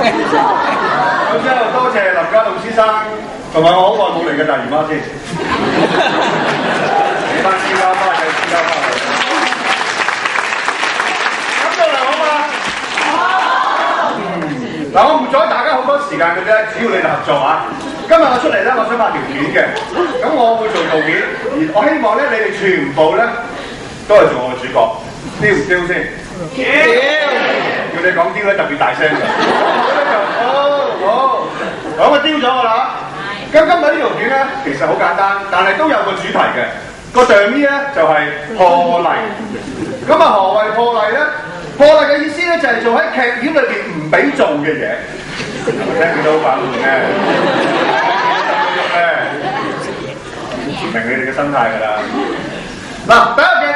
咁之後多謝林家棟先生同埋我好耐冇嚟嘅大姨媽先，你班私家媽嘅私家媽嚟，感到良好嘛？嗱，我唔阻大家好多時間嘅啫，只要你哋合作啊！今日我出嚟咧，我想拍條片嘅，咁我會做導演，而我希望咧你哋全部咧都係做我嘅主角，丟唔丟先？叫你講丟咧特別大聲嘅，好，咁我丟咗我啦。咁今日呢條片咧其實好簡單，但係都有個主題嘅，個上面咧就係破例。咁啊何謂破例咧？破例嘅意思咧就係做喺劇院裏邊唔俾做嘅嘢。聽見到好反叛嘅，明你哋嘅心態㗎啦。嗱，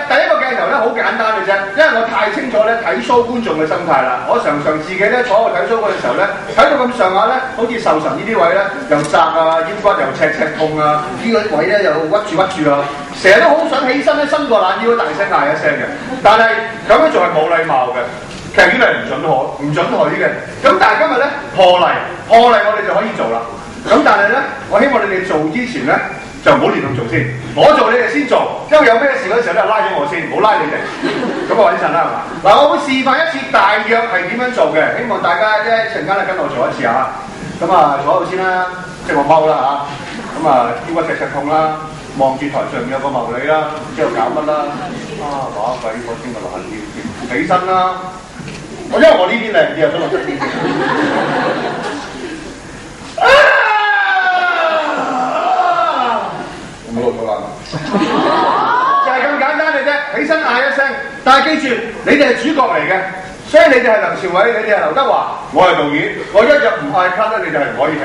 第一個鏡頭咧好簡單嘅啫，因為我太清楚咧睇 show 觀眾嘅心態啦。我常常自己咧坐喺度睇 show 嘅時候咧，睇到咁上下咧，好似壽神呢啲位咧又窄啊，腰骨又赤痛啊，呢個位咧又屈住啊，成日都好想起身咧伸個懶腰大聲嗌一聲嘅，但係咁樣仲係冇禮貌嘅。劇院係唔準許嘅，咁但係今日咧破例我哋就可以做啦。咁但係咧，我希望你哋做之前咧就唔好連同做先，我做你哋先做，因為有咩事嗰時候咧拉咗我先，唔好拉你哋。咁我穩陣啦，係嘛？嗱，我會示範一次大約係點樣做嘅，希望大家一陣間咧跟我做一次嚇。咁啊，坐喺度先啦，即係我踎啦嚇。咁啊，腰骨赤痛啦，望住台上面有個茂利啦，唔知道搞乜啦。打鬼火先個懶腰先，起身啦。因為我呢邊靚啲啊，所以我側邊先。有冇露咗啦？就係咁簡單嘅啫，起身嗌一聲。但係記住，你哋係主角嚟嘅，所以你哋係梁朝偉，你哋係劉德華，我係導演。我一日唔嗌卡咧，你哋係唔可以停。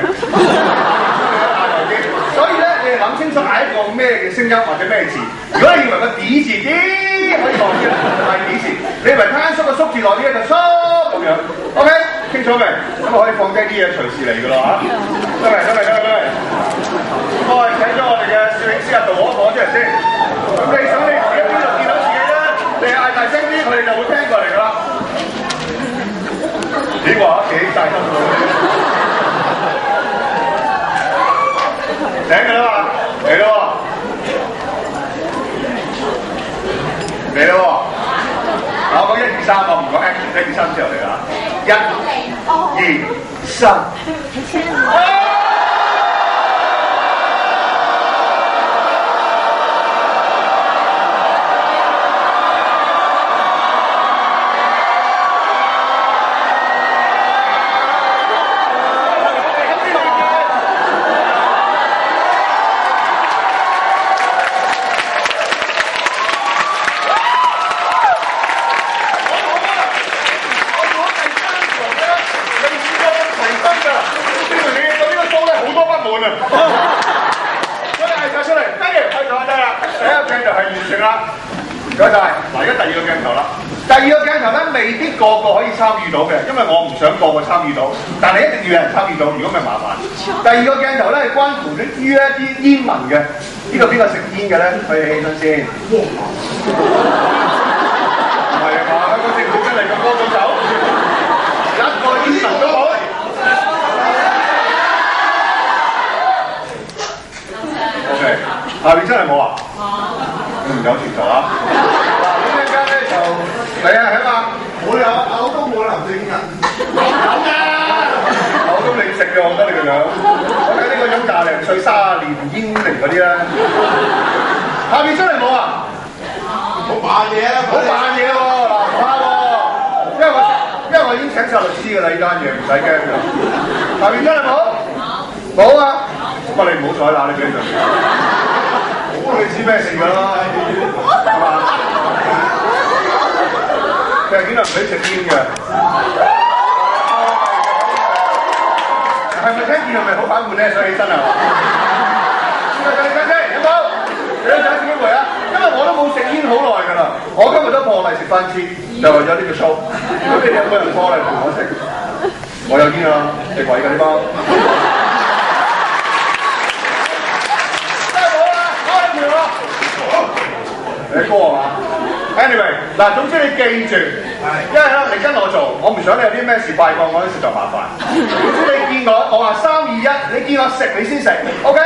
所以咧，你哋諗清楚嗌一個咩嘅聲音或者咩字。如果你認為個D字啲可以放啲啦，係D字。你認為攤叔個叔字落啲咧就叔咁樣。OK， 清楚未？咁我可以放低啲嘢隨時嚟㗎啦嚇。得未？咁我係請咗我哋嘅攝影師阿杜可可出嚟先。咁你想你自己邊度見到自己咧？你嗌大聲啲，佢哋就會聽過嚟㗎啦。點話幾大心㗎？醒㗎啦嘛，嚟咯喎，嚟咯喎，我講1、2、3，我唔講 action，1、2、3之後嚟啦，1、2、3。未必個個可以參與到嘅，因為我唔想個個參與到，但係一定要有人參與到，如果咪麻煩。第二個鏡頭咧係關乎於一啲煙民嘅，呢個邊個食煙嘅咧？可以起身先。唔係啊嘛，香港政府真係咁多種走，一個煙民都冇。OK， 下邊真係冇啊？有前途啊！嗱，咁陣間咧就嚟啊，起碼。冇有，我都冇林正英啊！有㗎，我都未食嘅，我覺得你個樣，我睇呢個樣20零歲30年煙齡嗰啲啦。下邊出嚟冇啊？冇扮嘢啊！冇扮嘢喎，嗱唔怕喎，因為我已經請晒律師㗎啦，呢單嘢唔使驚㗎。下邊出嚟冇？冇啊！咁啊你唔好彩啦，你俾佢。你知咩事㗎啦？係嘛？劇院係唔俾食煙嘅，係咪聽見係咪好反叛咧？想起身係嘛？你有冇？你想自己回啊？因為我都冇食煙好耐㗎啦，我今日都破例食翻支，就為咗呢個 show。咁你哋有冇人破例同我食？我有煙啊，食位㗎呢包。真係冇啦，開條啊！你歌係嘛？Anyway，嗱，總之你記住。因為咧你跟我做，我唔想你有啲咩事怪過我，實在麻煩。你見我話3、2、1，你見我食你先食 ，OK？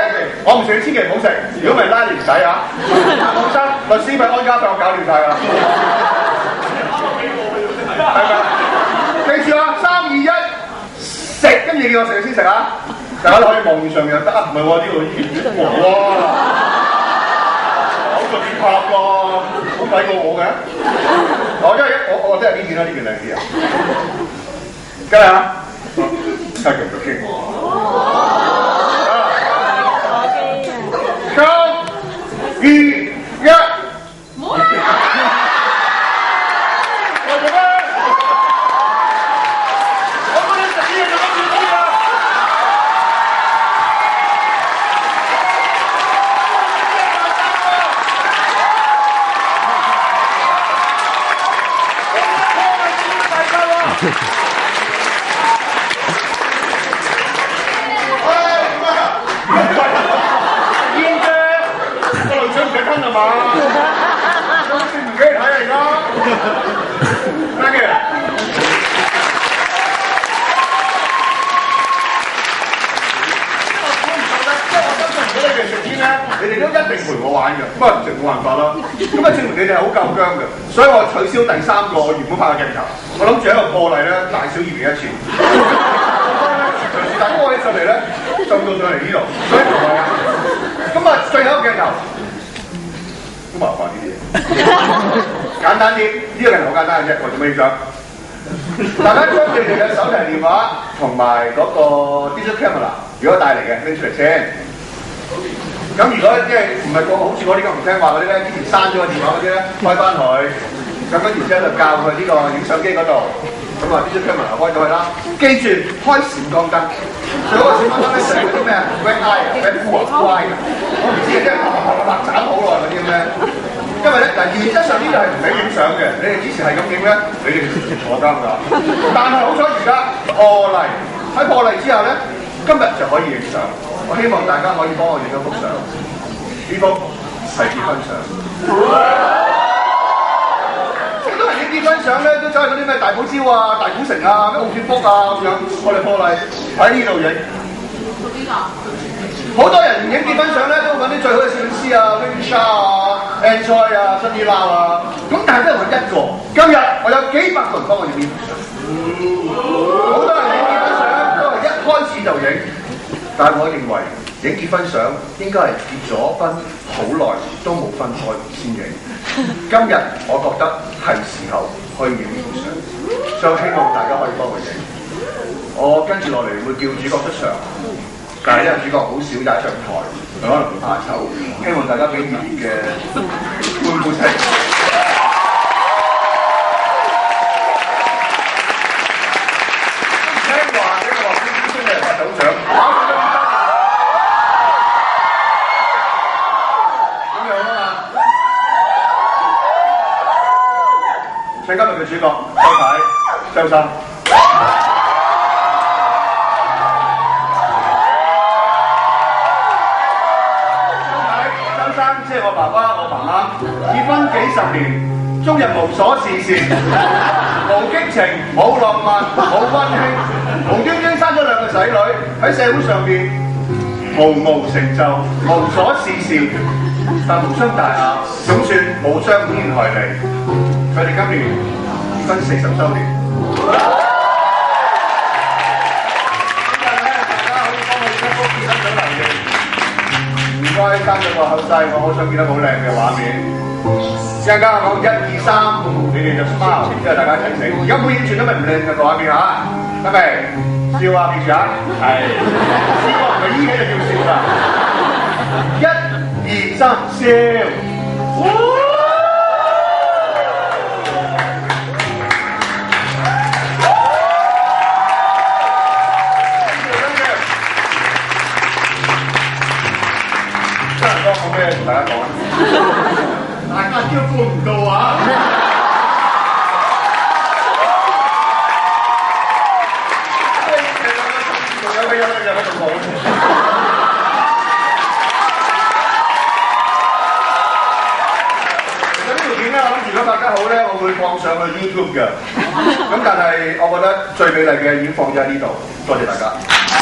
我唔食你千祈唔好食，如果唔係拉你唔使啊。放心，律師咪安家費我搞掂晒㗎啦。係咪？記住啊，3、2、1，食，跟住叫我食你先食啊！大家都可以望上面又得啊，唔係喎呢度哇，好個電拍喎，好抵過我嘅。因為我真係呢邊啦，呢邊靚啲啊。跟住啊，繼續傾。3、2、1。你哋都一定陪我玩嘅，不過唔食冇辦法啦。咁啊，證明你哋係好夠薑嘅，所以我取消第3個我原本拍嘅鏡頭，我諗住喺度破例咧，大小2年1次。但係我起上嚟咧，浸到上嚟呢度，所以唔係啊。咁啊，最後一個鏡頭都麻煩啲嘢，簡單啲。呢個鏡頭好簡單嘅啫，我做咩要？大家將你哋嘅手提電話同埋嗰個 digital camera， 如果帶嚟嘅拎出嚟先。咁如果即係唔係個好似我呢個唔聽話嗰啲咧，之前刪咗個電話嗰啲咧，開翻佢，咁跟住之後就教佢呢個影相機嗰度，咁啊 digital camera 開咗佢啦。記住開閃光燈，最好個閃光燈咧就係嗰啲咩啊 red eye 啊 red blue 啊 white 啊，我唔知嘅，即係白斬好耐嗰啲咁咧。因為咧嗱，原則上呢度係唔俾影相嘅，你哋之前係咁影咧，你哋坐監㗎。但係好彩而家破例，喺破例之後咧，今日就可以影相。我希望大家可以幫我影咗幅相，呢幅係結婚相。好多人影結婚相咧，都走去嗰啲咩大堡礁啊、大古城啊、咩澳鐵福啊咁樣，我哋破例喺呢度影。好多人影結婚相咧，都揾啲最好嘅攝影師啊 Baby Shah 啊、Anchoy 啊、Sunny Lau 啊，咁但係都係揾一個。今日我有幾百個人幫我影結婚相，好多人影結婚相都係一開始就影。但係我認為影結婚相應該係結咗婚好耐都冇分開先影。今日我覺得係時候去影呢幅相，所以希望大家可以幫我影。我跟住落嚟會叫主角出場，但係因為主角好少踩上台，可能會怕醜，希望大家俾熱烈嘅歡呼聲。聽話呢個歡呼聲係拍手掌。請今日嘅主角周太、周生。周生即係我爸爸、我媽媽，結婚幾十年，終日無所事事，無激情、冇浪漫、冇溫馨，無端端生咗2個仔女，喺社會上邊毫無成就、無所事事，但無傷大雅，總算冇傷天害理。佢哋今年結婚40週年，今日咧大家可以幫我影一幅結婚相嚟嘅，唔該生咗個後勢，我好想見到好靚嘅畫面。一陣間我講1、2、3，你哋就 smile， 之後大家一齊死。而家每影全都咪唔靚嘅個畫面嚇，得未？笑啊，記住啊，係呢個唔係依起就叫笑啦。1、2、3，笑。大家講啊！大家招呼唔到啊！有咩仲好？其實呢條片咧，我諗住如果拍得好咧，我會放上去 YouTube 嘅。咁但係我覺得最美麗嘅已經放咗喺呢度，多謝大家。